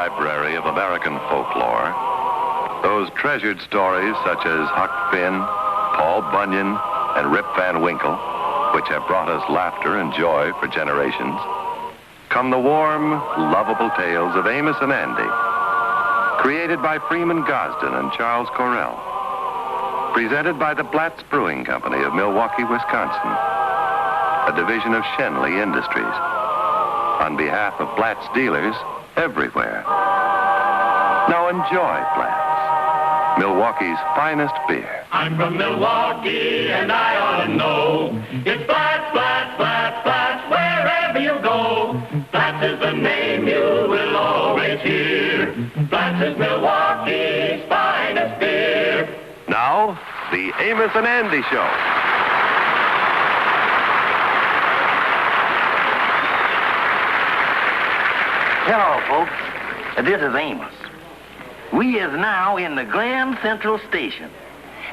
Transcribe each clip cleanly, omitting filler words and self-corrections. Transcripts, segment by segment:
library of American folklore. Those treasured stories such as Huck Finn, Paul Bunyan, and Rip Van Winkle, which have brought us laughter and joy for generations, come the warm, lovable tales of Amos and Andy, created by Freeman Gosden and Charles Correll, presented by the Blatz Brewing Company of Milwaukee, Wisconsin, a division of Schenley Industries, on behalf of Blatz dealers everywhere. Now enjoy Blatz, Milwaukee's finest beer. I'm from Milwaukee, and I ought to know. It's Blatz, Blatz, Blatz, Blatz, wherever you go. Blatz is the name you will always hear. Blatz is Milwaukee's finest beer. Now, the Amos and Andy Show. Hello, folks. This is Amos. We is now in the Grand Central Station.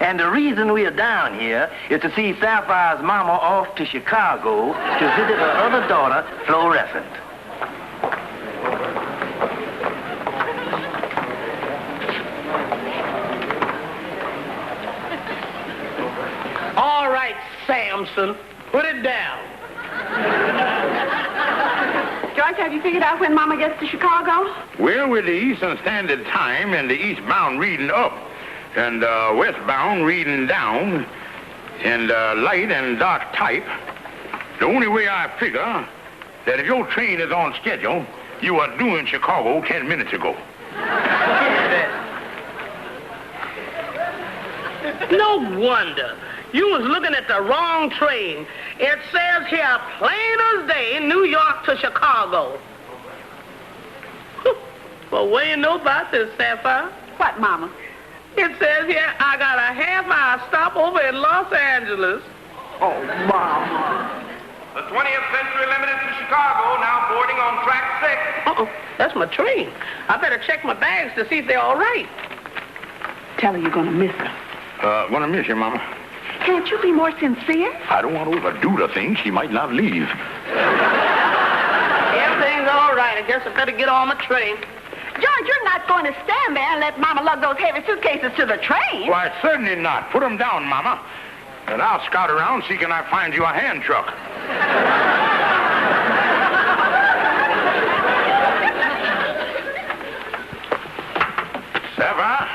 And the reason we are down here is to see Sapphire's mama off to Chicago to visit her other daughter, Florescent. All right, Samson, put it down. George, have you figured out when Mama gets to Chicago? Well, with the Eastern Standard Time and the eastbound reading up and westbound reading down and light and dark type, the only way I figure that if your train is on schedule, you are due in Chicago 10 minutes ago. No wonder. You was looking at the wrong train. It says here, plain as day, New York to Chicago. Well, what do you know about this, Sapphire? What, Mama? It says here, I got a half-hour stop over in Los Angeles. Oh, Mama. The 20th Century Limited to Chicago, now boarding on track 6. Uh-oh, that's my train. I better check my bags to see if they're all right. Tell her you're going to miss her. Gonna miss you, Mama. Can't you be more sincere? I don't want to overdo the thing. She might not leave. Everything's all right. I guess I better get on my train. George, you're not going to stand there and let Mama lug those heavy suitcases to the train. Why, certainly not. Put them down, Mama. And I'll scout around, see can I find you a hand truck. Sapphire,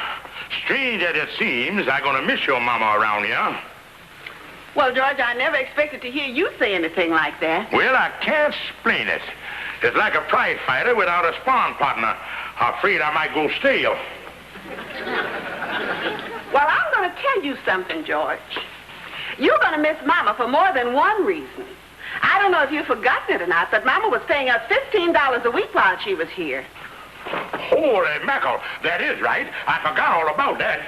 strange as it seems, I'm going to miss your Mama around here. Well, George, I never expected to hear you say anything like that. Well, I can't explain it. It's like a prize fighter without a sparring partner. I'm afraid I might go stale. Well, I'm going to tell you something, George. You're going to miss Mama for more than one reason. I don't know if you've forgotten it or not, but Mama was paying us $15 a week while she was here. Holy mackerel, that is right. I forgot all about that.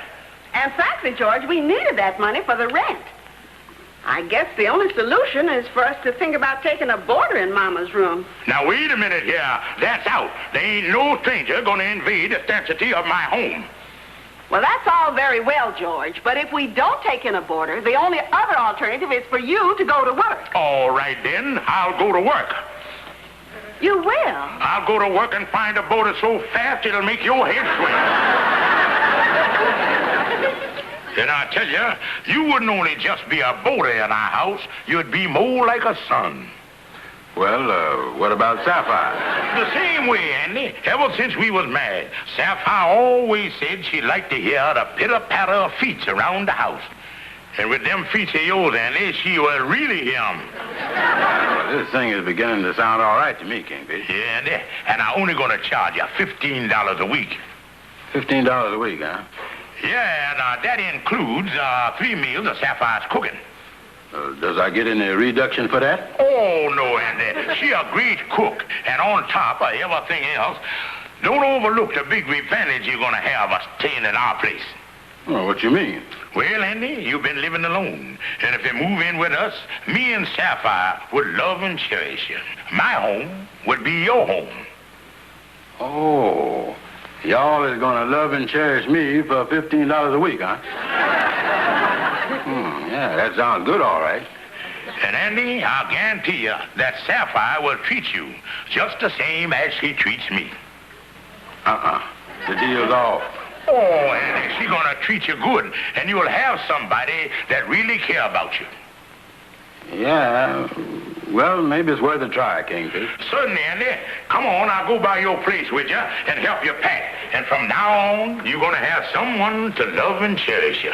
And frankly, George, we needed that money for the rent. I guess the only solution is for us to think about taking a boarder in Mama's room. Now, wait a minute here. That's out. There ain't no stranger going to invade the sanctity of my home. Well, that's all very well, George, but if we don't take in a boarder, the only other alternative is for you to go to work. All right, then. I'll go to work. You will? I'll go to work and find a boarder so fast it'll make your head swim. And I tell you, you wouldn't only just be a boarder in our house, you'd be more like a son. Well, what about Sapphire? The same way, Andy. Ever since we was married, Sapphire always said she liked to hear the pitter-patter of feet around the house. And with them feet of yours, Andy, she will really hear 'em. Well, this thing is beginning to sound all right to me, Kingfish. Yeah, Andy, and I'm only going to charge you $15 a week. $15 a week, huh? Yeah, and that includes 3 meals of Sapphire's cooking. Does I get any reduction for that? Oh, no, Andy. She a great cook. And on top of everything else, don't overlook the big advantage you're going to have of staying at our place. Well, what you mean? Well, Andy, you've been living alone. And if you move in with us, me and Sapphire would love and cherish you. My home would be your home. Oh, y'all is going to love and cherish me for $15 a week, huh? Yeah, that sounds good, all right. And, Andy, I'll guarantee you that Sapphire will treat you just the same as she treats me. The deal's off. Oh, Andy, she's gonna treat you good, and you'll have somebody that really care about you. Yeah, well, maybe it's worth a try, Kingfish. Certainly, Andy. Come on, I'll go by your place with you and help you pack. And from now on, you're gonna have someone to love and cherish you.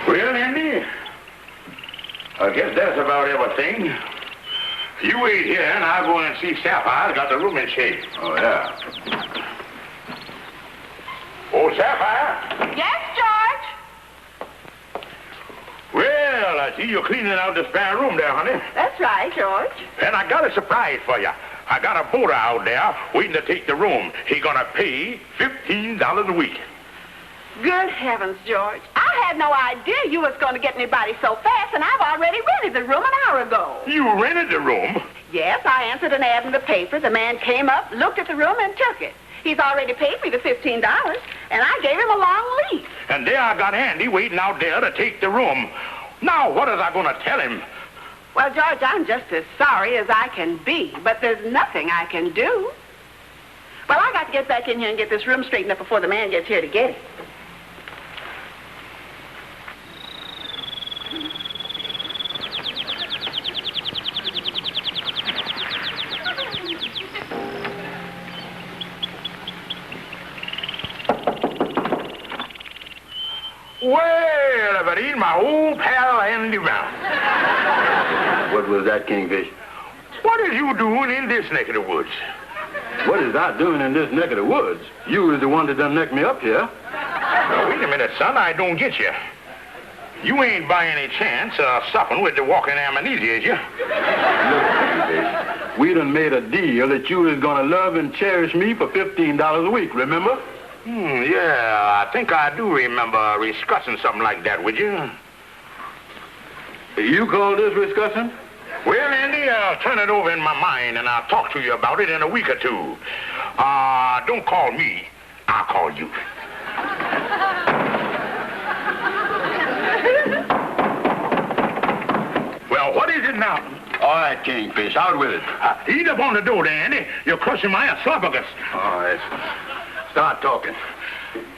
Well, Andy, I guess that's about everything. You wait here, and I'll go and see Sapphire's got the room in shape. Oh, yeah. Oh, Sapphire? Yes, George? Well, I see you're cleaning out the spare room there, honey. That's right, George. And I got a surprise for you. I got a boarder out there waiting to take the room. He gonna pay $15 a week. Good heavens, George. I had no idea you was going to get anybody so fast, and I've already rented the room an hour ago. You rented the room? Yes, I answered an ad in the paper. The man came up, looked at the room, and took it. He's already paid me the $15, and I gave him a long lease. And there I got Andy waiting out there to take the room. Now, what is I gonna tell him? Well, George, I'm just as sorry as I can be, but there's nothing I can do. Well, I got to get back in here and get this room straightened up before the man gets here to get it. Well, if it ain't my old pal Andy Brown. What was that, Kingfish? What are you doing in this neck of the woods? What is I doing in this neck of the woods? You was the one that done necked me up here. Now, wait a minute, son. I don't get you. You ain't by any chance suffering with the walking amnesia, is you? Look, Kingfish, we done made a deal that you was gonna love and cherish me for $15 a week, remember? Yeah, I think I do remember discussing something like that, would you? You call this discussing? Well, Andy, I'll turn it over in my mind, and I'll talk to you about it in a week or two. Don't call me. I'll call you. Well, what is it now? All right, Kingfish, out with it. Eat up on the door there, Andy. You're crushing my esophagus. All right. Start talking.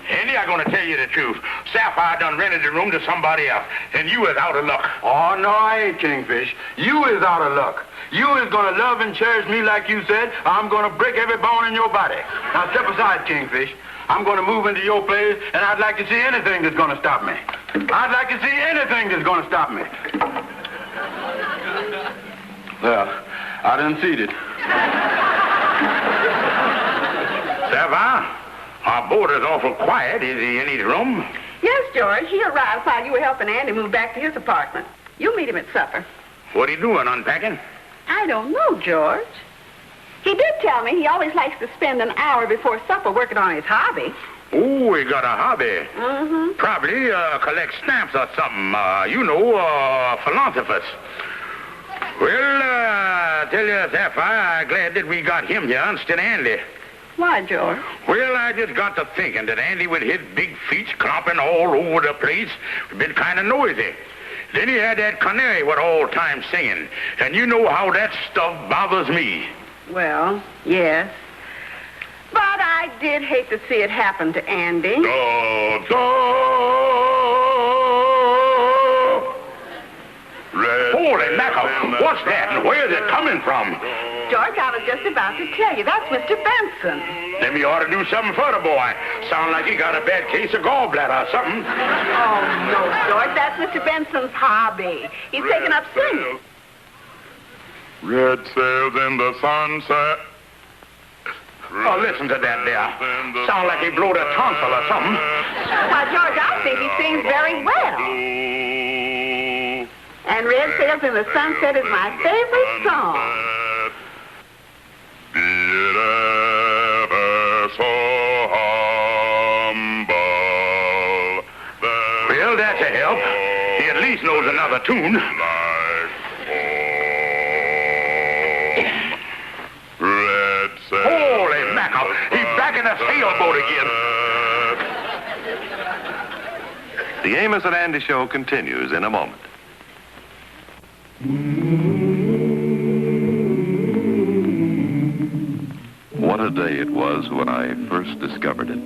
Andy, I'm going to tell you the truth. Sapphire done rented the room to somebody else, and you is out of luck. Oh, no, I ain't, Kingfish. You is out of luck. You is gonna love and cherish me like you said. I'm gonna break every bone in your body. Now, step aside, Kingfish. I'm gonna move into your place, and I'd like to see anything that's gonna stop me. I'd like to see anything that's gonna stop me. Well, I done seen it. Sapphire, our boarder's awful quiet. Is he in his room? Yes, George. He arrived while you were helping Andy move back to his apartment. You'll meet him at supper. What he doing, unpacking? I don't know, George. He did tell me he always likes to spend an hour before supper working on his hobby. Oh, he got a hobby. Mm-hmm. Probably collect stamps or something. Philanthropist. Well, I tell you, Sapphire, I'm glad that we got him here instead of Andy. Why, George? Well, I just got to thinking that Andy with his big feet clomping all over the place been kind of noisy. Then he had that canary what all time singing. And you know how that stuff bothers me. Well, yes. But I did hate to see it happen to Andy. Holy mackerel, what's that and where's it coming from? George, I was just about to tell you. That's Mr. Benson. Then we ought to do something for the boy. Sound like he got a bad case of gallbladder or something. Oh, no, George. That's Mr. Benson's hobby. He's taken up singing. Red sails in the sunset. Oh, listen to that there. Sound like he blowed a tonsil or something. Why, George, I think he sings very well. And Red Sails in the Sunset is my favorite song. Be it ever so humble. Well, that's a help. He at least knows another tune. Red sails. Holy mackerel, he's back in the sailboat again. The Amos and Andy Show continues in a moment. What a day it was when I first discovered it.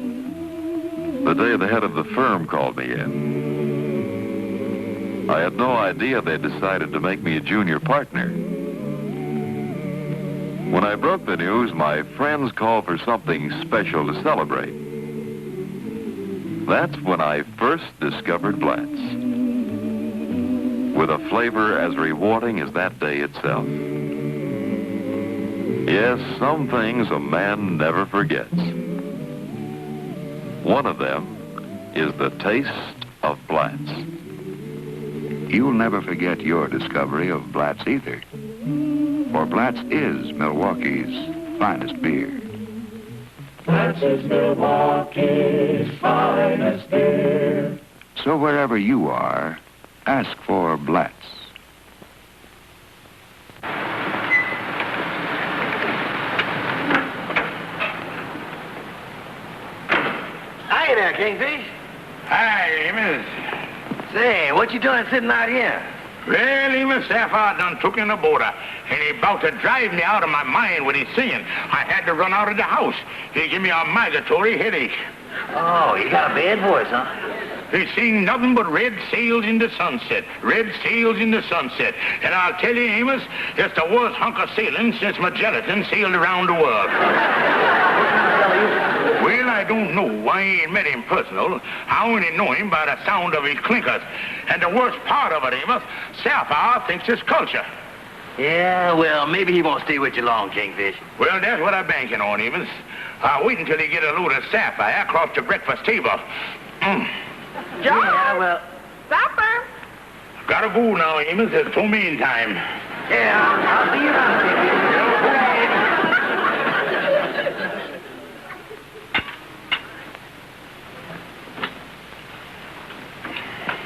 The day the head of the firm called me in. I had no idea they'd decided to make me a junior partner. When I broke the news, my friends called for something special to celebrate. That's when I first discovered Blatz, with a flavor as rewarding as that day itself. Yes, some things a man never forgets. One of them is the taste of Blatz. You'll never forget your discovery of Blatz either. For Blatz is Milwaukee's finest beer. Blatz is Milwaukee's finest beer. So wherever you are, ask for Blatz. Hi there, Kingfish. Hi, Amos. Say, what you doing sitting out here? Well, Amos, Sapphire done took in the border, and he about to drive me out of my mind with his singing. I had to run out of the house. He give me a migratory headache. Oh, you got a bad voice, huh? He sing nothing but red sails in the sunset, red sails in the sunset. And I'll tell you, Amos, it's the worst hunk of sailing since Magellan sailed around the world. Well, I don't know. I ain't met him personal. I only know him by the sound of his clinkers. And the worst part of it, Amos, Sapphire thinks it's culture. Yeah, well, maybe he won't stay with you long, Kingfish. Well, that's what I'm banking on, Amos. I'll wait until he get a load of Sapphire across the breakfast table. George! Yeah, well... Supper! Gotta go now, Amos. It's so mean time. Yeah, I'll see you around, Kingfish.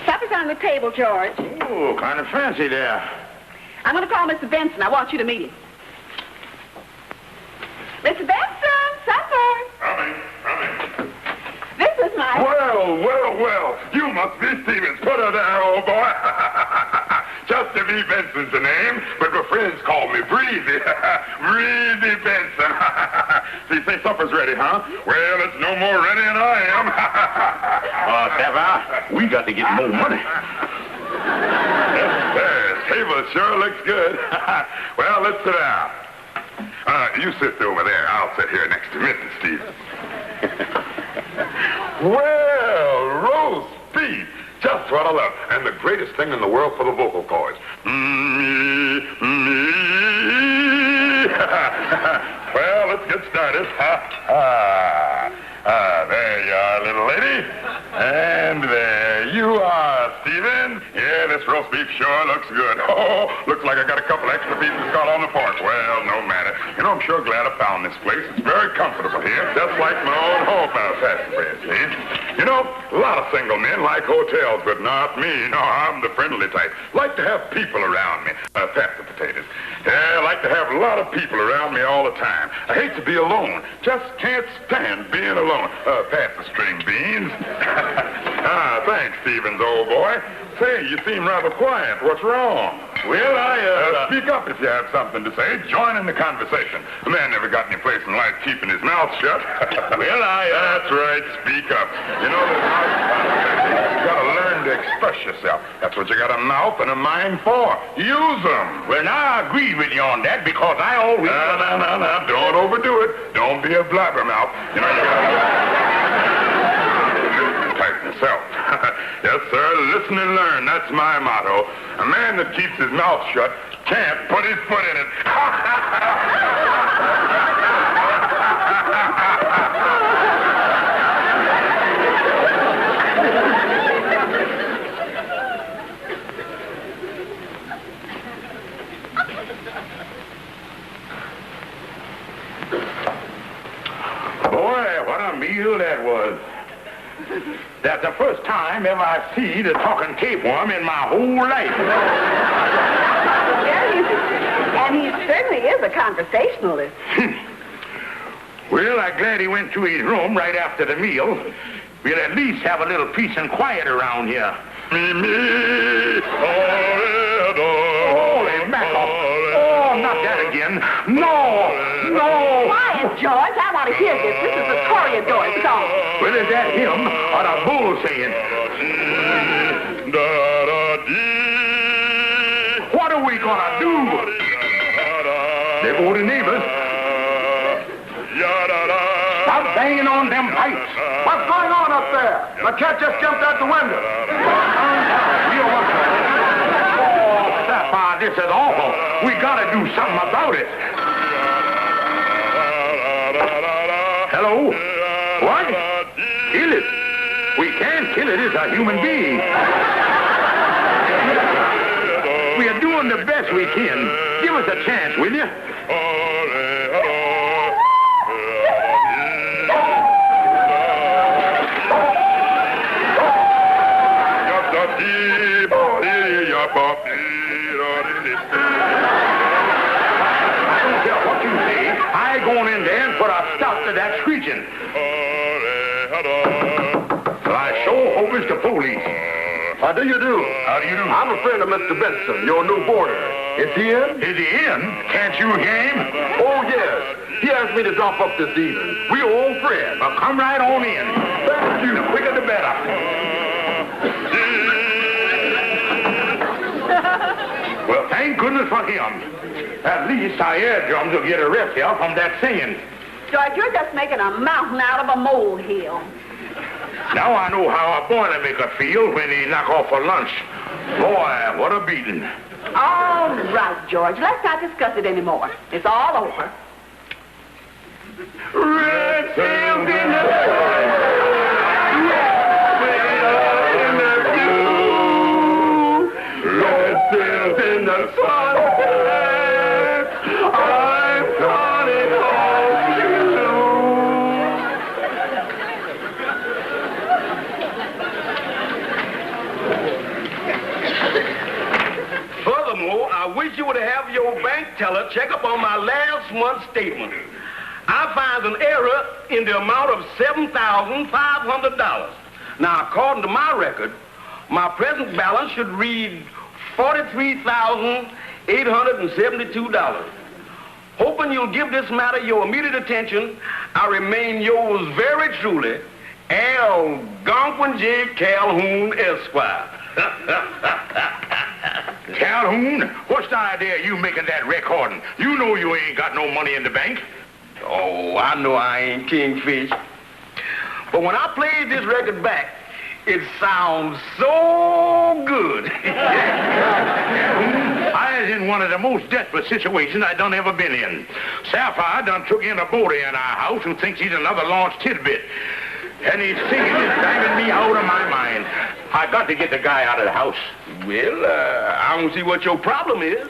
Supper's on the table, George. Oh, kind of fancy there. I'm going to call Mr. Benson. I want you to meet him. Mr. Benson, supper. Coming. This is my... Well, you must be Stevens. Put her there, old boy. Chester B. Benson's the name, but my friends call me Breezy. Breezy Benson. So you say supper's ready, huh? Well, it's no more ready than I am. Sapphire, we got to get more money. This table sure looks good. Well, let's sit down. You sit over there. I'll sit here next to Mrs. Stevens. Well, roast beef. Just what I love. And the greatest thing in the world for the vocal cords. Me. Well, let's get started. There you are, little lady. And there you are, Stephen. Yeah, this roast beef sure looks good. Oh, looks like I got a couple extra pieces caught on the fork. Well, no matter. You know, I'm sure glad I found this place. It's very comfortable here, just like my own home. Now, that's the way it is. You know, a lot of single men like hotels, but not me. No, I'm the friendly type. Like to have people around me. Pass the potatoes. Yeah, I like to have a lot of people around me all the time. I hate to be alone. Just can't stand being alone. Pass the string beans. Thanks, Stevens, old boy. Say, you seem rather quiet. What's wrong? Well, speak up if you have something to say. Join in the conversation. A man never got any place in life keeping his mouth shut. That's right. Speak up. You know, you gotta learn to express yourself. That's what you got a mouth and a mind for. Use them. Well, now I agree with you on that because I always... No. Don't overdo it. Don't be a blabbermouth. You know, you gotta... Type yourself. Yes, sir. Listen and learn. That's my motto. A man that keeps his mouth shut can't put his foot in it. Boy, what a meal that was. That's the first time ever I see the talking tapeworm in my whole life. And he certainly is a conversationalist. Well, I'm glad he went to his room right after the meal. we'll at least have a little peace and quiet around here. Holy mackerel. Oh, not that again. No. Quiet, George. I want to hear this. This is the Toreador song. Well, is that him or the bull saying? What are we gonna do? There go the neighbors. Stop banging on them pipes. What's going on up there? My cat just jumped out the window. Oh, Sapphire, this is awful. We gotta do something about it. Hello? What? Kill it? We can't kill it. It's a human being. We are doing the best we can. Give us a chance, will you? I going in there and put a stop to that screeching. Well, I sure hope it's the police. How do you do? How do you do? I'm a friend of Mr. Benson, your new boarder. Is he in? Is he in? Can't you hear him? Oh, yes. He asked me to drop up this evening. We're old friends. Well, come right on in. Thank you. The quicker the better. Well, thank goodness for him. At least our eardrums will get a rest here from that singing. George, you're just making a mountain out of a molehill. Now I know how a boilermaker feels when he knock off for lunch. Boy, what a beating. All right, George. Let's not discuss it anymore. It's all over. Red sails in the red sails in the sun. I'm coming home to you. Furthermore, I wish you would have your bank teller check up on my last month's statement. I find an error in the amount of $7,500. Now, according to my record, my present balance should read $43,872. Hoping you'll give this matter your immediate attention, I remain yours very truly, Algonquin J. Calhoun, Esquire. Calhoun, what's the idea of you making that recording? You know you ain't got no money in the bank. Oh, I know I ain't Kingfish. But when I played this record back, it sounds so good. I was in one of the most desperate situations I done ever been in. Sapphire done took in a boarder in our house who thinks he's another Lawrence Tidbit. And he's singing and driving me out of my mind. I got to get the guy out of the house. Well, I don't see what your problem is.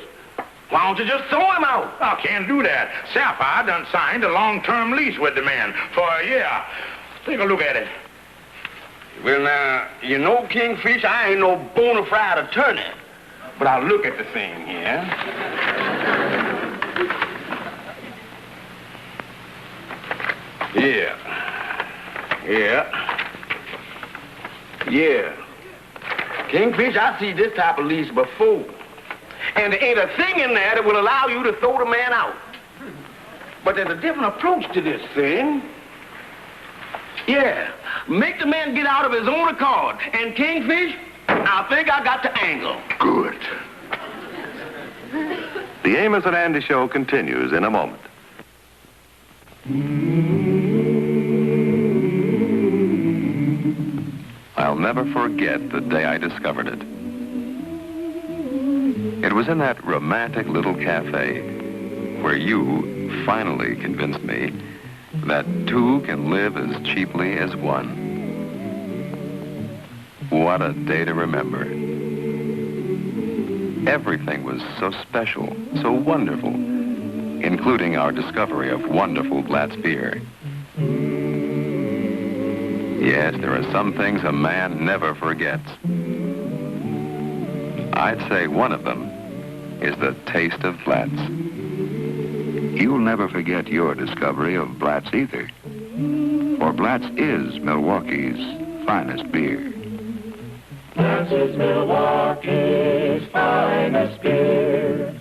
Why don't you just throw him out? I can't do that. Sapphire done signed a long-term lease with the man for a year. Take a look at it. Well, now, you know, Kingfish, I ain't no bona fide attorney. But I'll look at the thing here. Yeah. Kingfish, I see this type of lease before. And there ain't a thing in there that will allow you to throw the man out. But there's a different approach to this thing. Yeah, make the man get out of his own accord. And Kingfish, I think I got the angle. Good. The Amos and Andy Show continues in a moment. I'll never forget the day I discovered it. It was in that romantic little cafe where you finally convinced me that two can live as cheaply as one. What a day to remember. Everything was so special, so wonderful, including our discovery of wonderful Blatz beer. Yes, there are some things a man never forgets. I'd say one of them is the taste of Blatz. You'll never forget your discovery of Blatz either. For Blatz is Milwaukee's finest beer. Blatz is Milwaukee's finest beer.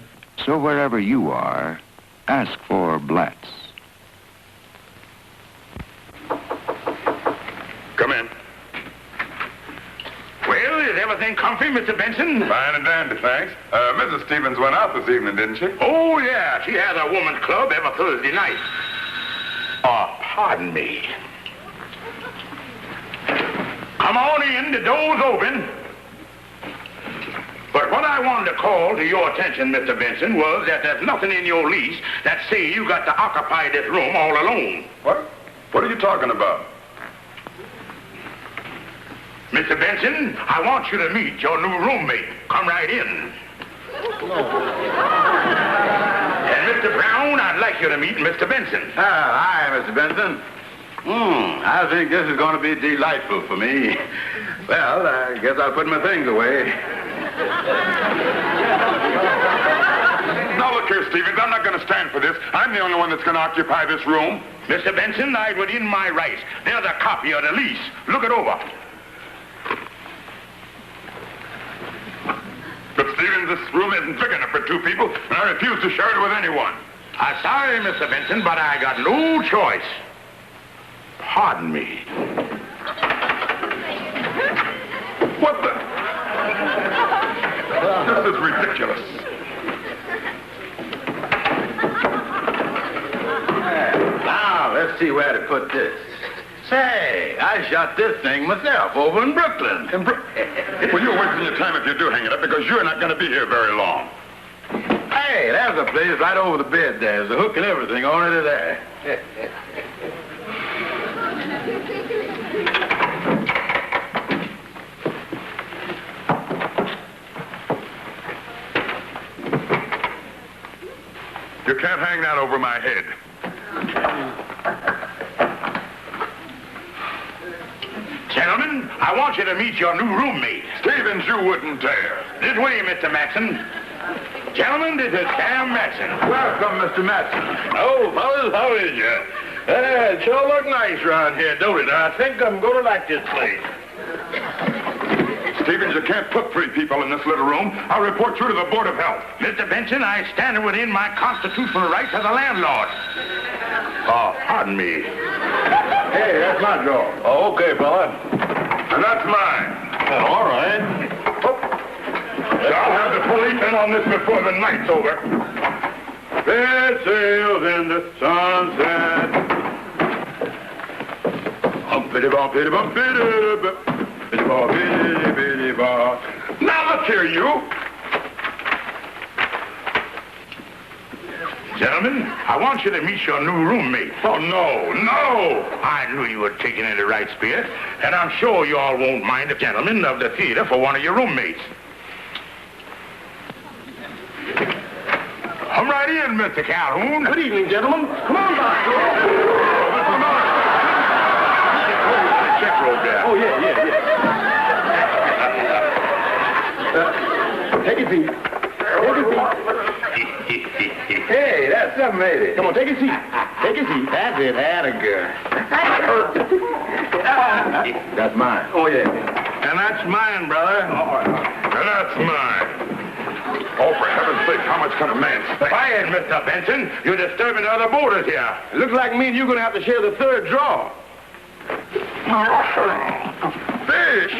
So wherever you are, ask for Blatz. Come in. Well, is everything comfy, Mr. Benson? Fine and dandy, thanks. Mrs. Stevens went out this evening, didn't she? Oh, yeah. She has a woman's club every Thursday night. Pardon me. Come on in. The door's open. But what I wanted to call to your attention, Mr. Benson, was that there's nothing in your lease that say you got to occupy this room all alone. What? What are you talking about? Mr. Benson, I want you to meet your new roommate. Come right in. And Mr. Brown, I'd like you to meet Mr. Benson. Hi, Mr. Benson. I think this is going to be delightful for me. Well, I guess I'll put my things away. Now look here, Stevens, I'm not going to stand for this. I'm the only one that's going to occupy this room. Mr. Benson, I within my rights. There's a copy of the lease. Look it over. But Stevens, this room isn't big enough for two people, and I refuse to share it with anyone. I'm sorry, Mr. Benson, but I got no choice. Pardon me. What the? This is ridiculous. Now, let's see where to put this. Say, I shot this thing myself over in Brooklyn. Well, you're wasting your time if you do hang it up, because you're not going to be here very long. Hey, there's a place right over the bed there. There's a hook and everything on it there. You can't hang that over my head. Gentlemen, I want you to meet your new roommate. Stevens, you wouldn't dare. This way, Mr. Matson. Gentlemen, this is Sam Matson. Welcome, Mr. Matson. Oh, fellas, how is you? It sure look nice around here, don't it? I think I'm going to like this place. Stevens, you can't put three people in this little room. I'll report you to the Board of Health. Mr. Benson, I stand within my constitutional rights as a landlord. Pardon me. Hey, that's my drawer. Oh, okay, fella. And that's mine. All right. I'll have the police in on this before the night's over. Red sails in the sunset. Humpity-bump, bump, Now look here, you. Gentlemen, I want you to meet your new roommate. Oh, no. I knew you were taking in the right spirit, and I'm sure you all won't mind the gentleman of the theater for one of your roommates. Come right in, Mr. Calhoun. Good evening, gentlemen. Come on, Doctor. Check road there. Oh, yeah. Take a seat. Hey, that's something, lady. Come on, take a seat. Take a seat. That's it, atta girl. That's mine. Oh, yeah. And that's mine, brother. And that's mine. Oh, for heaven's sake, how much can a man say? Quiet, Mr. Benson. You're disturbing the other boarders here. It looks like me and you're going to have to share the third drawer. Fish!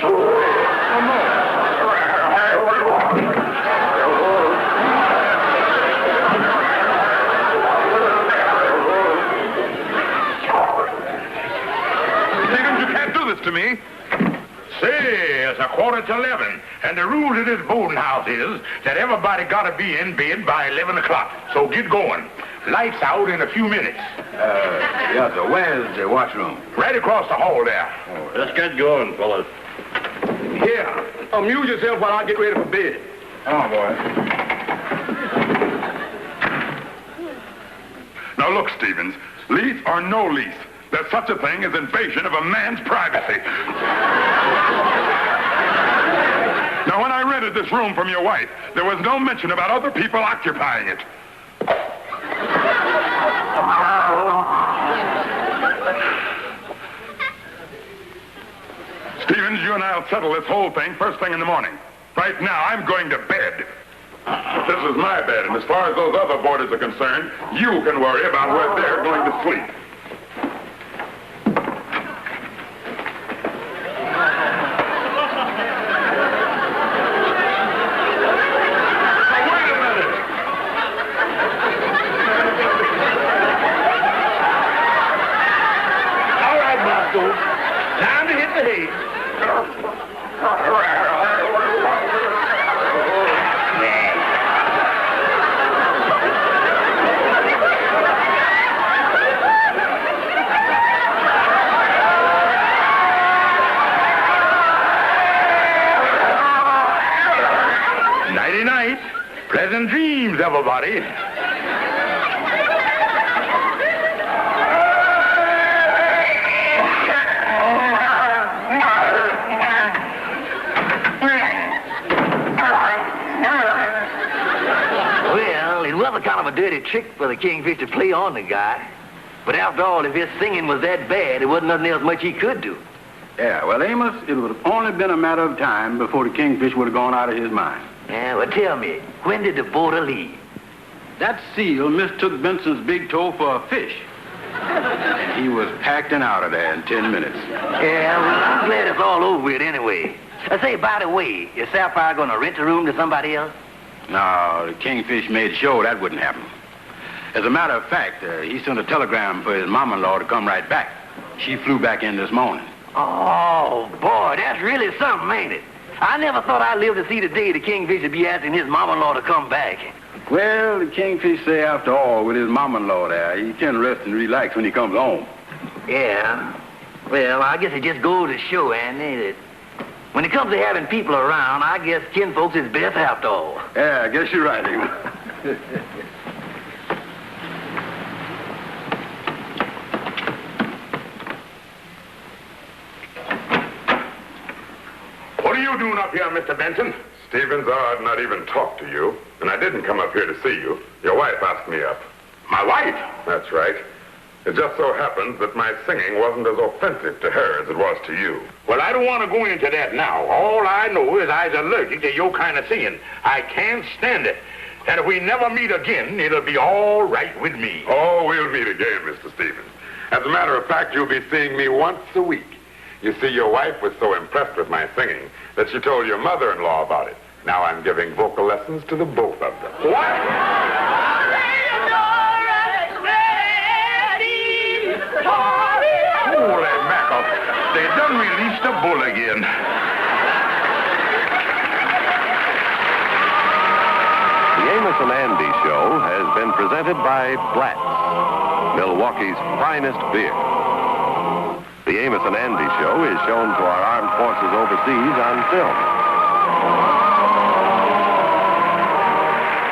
Stevens, you can't do this to me. Say, it's 11:15, and the rule of this boarding house is that everybody got to be in bed by 11 o'clock. So get going. Lights out in a few minutes. Yeah, so where's the washroom? Right across the hall there. Let's get going, fellas. Here, amuse yourself while I get ready for bed. Come on, boy. Now look, Stevens, lease or no lease, there's such a thing as invasion of a man's privacy. Now, when I rented this room from your wife, there was no mention about other people occupying it. Stevens, you and I'll settle this whole thing first thing in the morning. Right now, I'm going to bed. But this is my bed, and as far as those other boarders are concerned, you can worry about where they're going to sleep. Time to hit the hay. Nighty-night. Pleasant dreams, everybody. Well, it was a kind of a dirty trick for the Kingfish to play on the guy. But after all, if his singing was that bad, there wasn't nothing else much he could do. Yeah, well, Amos, it would have only been a matter of time before the Kingfish would have gone out of his mind. Yeah, well, tell me, when did the boarder leave? That seal mistook Benson's big toe for a fish. And he was packed and out of there in 10 minutes. Yeah, well, I'm glad it's all over with anyway. Say, by the way, is Sapphire going to rent the room to somebody else? No, the Kingfish made sure that wouldn't happen. As a matter of fact, he sent a telegram for his mom-in-law to come right back. She flew back in this morning. Oh, boy, that's really something, ain't it? I never thought I'd live to see the day the Kingfish would be asking his mom-in-law to come back. Well, the Kingfish say after all, with his mom-in-law there, he can rest and relax when he comes home. Yeah. Well, I guess it just goes to show, Andy, that when it comes to having people around, I guess kinfolks is best after all. Yeah, I guess you're right, Amos. What are you doing up here, Mr. Benson? Stevens, I ought not even talk to you, and I didn't come up here to see you. Your wife asked me up. My wife? That's right. It just so happens that my singing wasn't as offensive to her as it was to you. Well, I don't want to go into that now. All I know is I was allergic to your kind of singing. I can't stand it. And if we never meet again, it'll be all right with me. Oh, we'll meet again, Mr. Stevens. As a matter of fact, you'll be seeing me once a week. You see, your wife was so impressed with my singing that she told your mother-in-law about it. Now I'm giving vocal lessons to the both of them. What? Holy mackerel. They done released a bull again. The Amos and Andy Show has been presented by Blatz, Milwaukee's finest beer. The Amos and Andy Show is shown to our armed forces overseas on film.